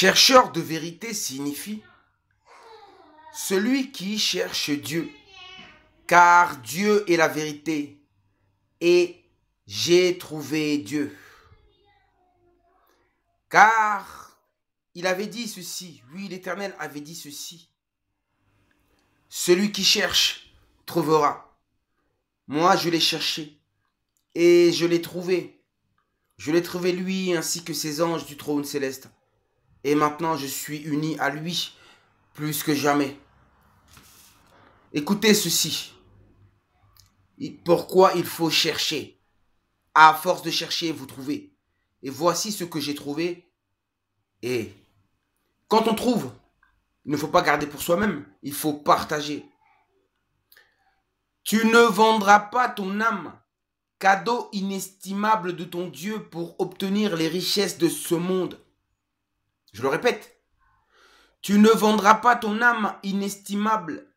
Chercheur de vérité signifie celui qui cherche Dieu, car Dieu est la vérité et j'ai trouvé Dieu. Car il avait dit ceci, oui, l'Éternel avait dit ceci. Celui qui cherche trouvera. Moi, je l'ai cherché et je l'ai trouvé. Je l'ai trouvé lui ainsi que ses anges du trône céleste. Et maintenant, je suis uni à lui plus que jamais. Écoutez ceci. Pourquoi il faut chercher? À force de chercher, vous trouvez. Et voici ce que j'ai trouvé. Et quand on trouve, il ne faut pas garder pour soi-même. Il faut partager. Tu ne vendras pas ton âme, cadeau inestimable de ton Dieu pour obtenir les richesses de ce monde. Je le répète. Tu ne vendras pas ton âme inestimable,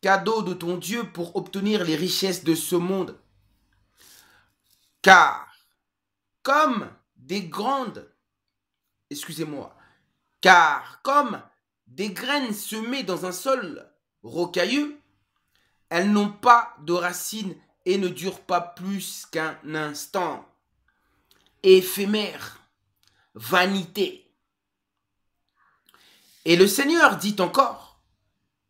cadeau de ton Dieu pour obtenir les richesses de ce monde. Car, comme des grandes, car comme des graines semées dans un sol rocailleux, elles n'ont pas de racines et ne durent pas plus qu'un instant. Éphémère, vanité. Et le Seigneur dit encore,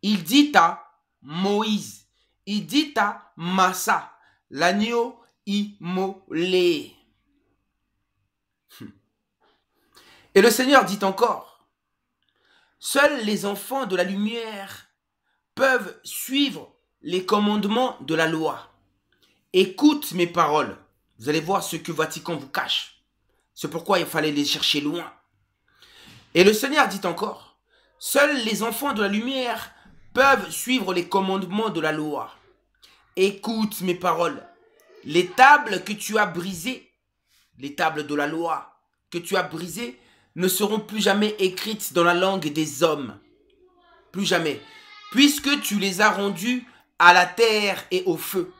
il dit à Moïse, il dit à Massa, l'agneau immolé. Et le Seigneur dit encore, seuls les enfants de la lumière peuvent suivre les commandements de la loi. Écoute mes paroles. Vous allez voir ce que Vatican vous cache. C'est pourquoi il fallait les chercher loin. Et le Seigneur dit encore, seuls les enfants de la lumière peuvent suivre les commandements de la loi. Écoute mes paroles. Les tables que tu as brisées, les tables de la loi que tu as brisées, ne seront plus jamais écrites dans la langue des hommes. Plus jamais. Puisque tu les as rendues à la terre et au feu.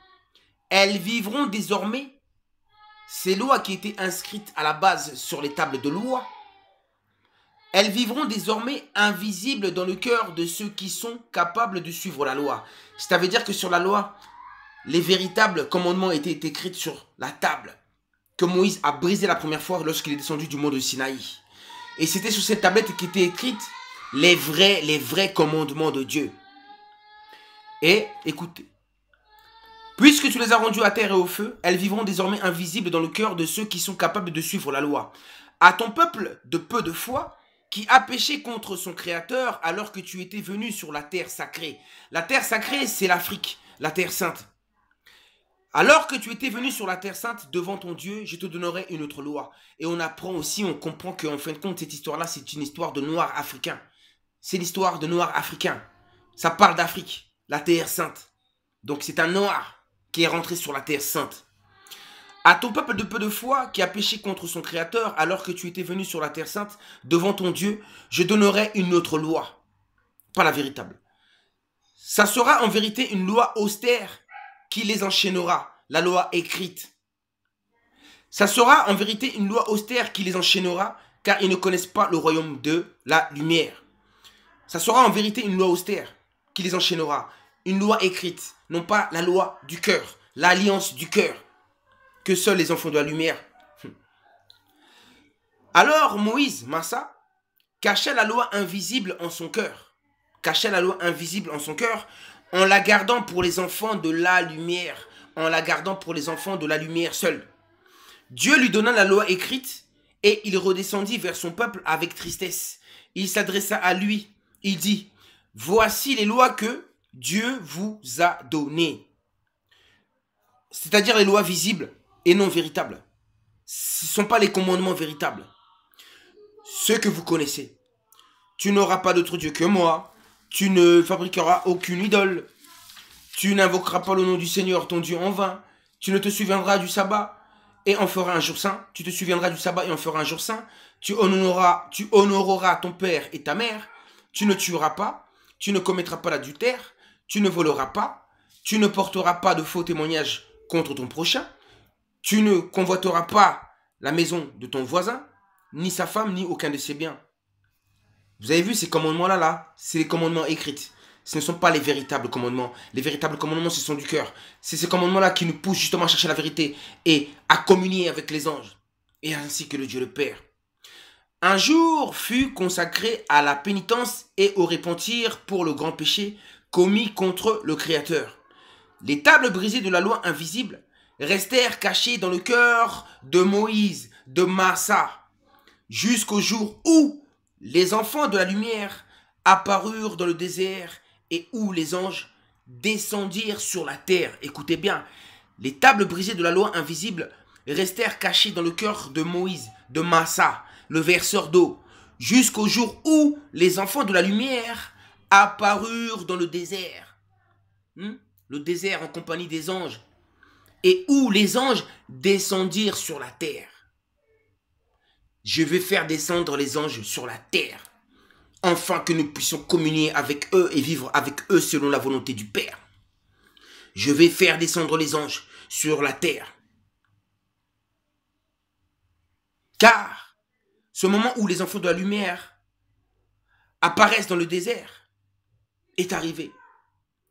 Elles vivront désormais, ces lois qui étaient inscrites à la base sur les tables de loi, elles vivront désormais invisibles dans le cœur de ceux qui sont capables de suivre la loi. Ça veut dire que sur la loi, les véritables commandements étaient écrits sur la table que Moïse a brisé la première fois lorsqu'il est descendu du mont de Sinaï. Et c'était sur cette tablette qu'étaient écrites les vrais commandements de Dieu. Et écoutez, puisque tu les as rendus à terre et au feu, elles vivront désormais invisibles dans le cœur de ceux qui sont capables de suivre la loi. À ton peuple de peu de foi, qui a péché contre son Créateur alors que tu étais venu sur la terre sacrée. La terre sacrée, c'est l'Afrique, la terre sainte. Alors que tu étais venu sur la terre sainte devant ton Dieu, je te donnerai une autre loi. Et on apprend aussi, on comprend qu'en fin de compte, cette histoire-là, c'est une histoire de Noirs africains. C'est l'histoire de Noirs africains. Ça parle d'Afrique, la terre sainte. Donc c'est un Noir qui est rentré sur la terre sainte. À ton peuple de peu de foi qui a péché contre son Créateur alors que tu étais venu sur la terre sainte devant ton Dieu, je donnerai une autre loi, pas la véritable. Ça sera en vérité une loi austère qui les enchaînera, la loi écrite. Ça sera en vérité une loi austère qui les enchaînera car ils ne connaissent pas le royaume de la lumière. Ça sera en vérité une loi austère qui les enchaînera, une loi écrite, non pas la loi du cœur, l'alliance du cœur, que seuls les enfants de la lumière. Alors Moïse, Massa, cachait la loi invisible en son cœur. Cachait la loi invisible en son cœur en la gardant pour les enfants de la lumière. En la gardant pour les enfants de la lumière seuls. Dieu lui donna la loi écrite et il redescendit vers son peuple avec tristesse. Il s'adressa à lui. Il dit, voici les lois que Dieu vous a données. C'est-à-dire les lois visibles et non véritables. Ce ne sont pas les commandements véritables. Ceux que vous connaissez. Tu n'auras pas d'autre Dieu que moi. Tu ne fabriqueras aucune idole. Tu n'invoqueras pas le nom du Seigneur ton Dieu en vain. Tu ne te souviendras du sabbat et en feras un jour saint. Tu te souviendras du sabbat et en feras un jour saint. Tu honoreras ton père et ta mère. Tu ne tueras pas. Tu ne commettras pas l'adultère. Tu ne voleras pas. Tu ne porteras pas de faux témoignages contre ton prochain. Tu ne convoiteras pas la maison de ton voisin, ni sa femme, ni aucun de ses biens. Vous avez vu ces commandements-là, là, c'est les commandements écrits. Ce ne sont pas les véritables commandements. Les véritables commandements, ce sont du cœur. C'est ces commandements-là qui nous poussent justement à chercher la vérité et à communier avec les anges. Et ainsi que le Dieu le Père. Un jour fut consacré à la pénitence et au repentir pour le grand péché commis contre le Créateur. Les tables brisées de la loi invisible restèrent cachées dans le cœur de Moïse, de Massa, jusqu'au jour où les enfants de la lumière apparurent dans le désert et où les anges descendirent sur la terre. Écoutez bien, les tables brisées de la loi invisible restèrent cachées dans le cœur de Moïse, de Massa, le verseur d'eau, jusqu'au jour où les enfants de la lumière apparurent dans le désert. Le désert en compagnie des anges. Et où les anges descendirent sur la terre. Je vais faire descendre les anges sur la terre, afin que nous puissions communier avec eux et vivre avec eux selon la volonté du Père. Je vais faire descendre les anges sur la terre. Car ce moment où les enfants de la lumière apparaissent dans le désert est arrivé.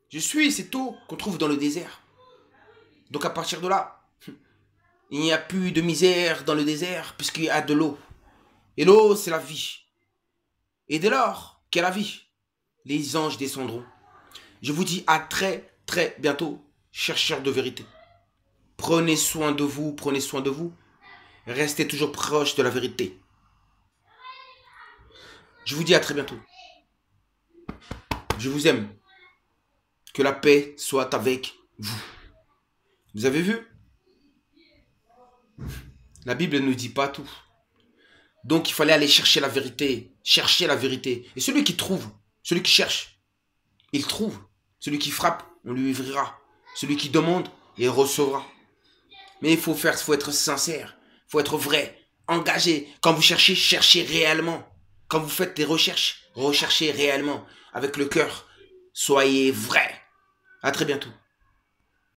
C'est eau qu'on trouve dans le désert. Donc à partir de là, il n'y a plus de misère dans le désert puisqu'il y a de l'eau. Et l'eau, c'est la vie. Et dès lors qu'il y a la vie, les anges descendront. Je vous dis à très très bientôt, chercheurs de vérité. Prenez soin de vous, prenez soin de vous. Restez toujours proche de la vérité. Je vous dis à très bientôt. Je vous aime. Que la paix soit avec vous. Vous avez vu? La Bible ne nous dit pas tout. Donc il fallait aller chercher la vérité. Chercher la vérité. Et celui qui trouve, celui qui cherche, il trouve. Celui qui frappe, on lui ouvrira. Celui qui demande, il recevra. Mais il faut être sincère. Il faut être vrai, engagé. Quand vous cherchez, cherchez réellement. Quand vous faites des recherches, recherchez réellement. Avec le cœur. Soyez vrai. À très bientôt.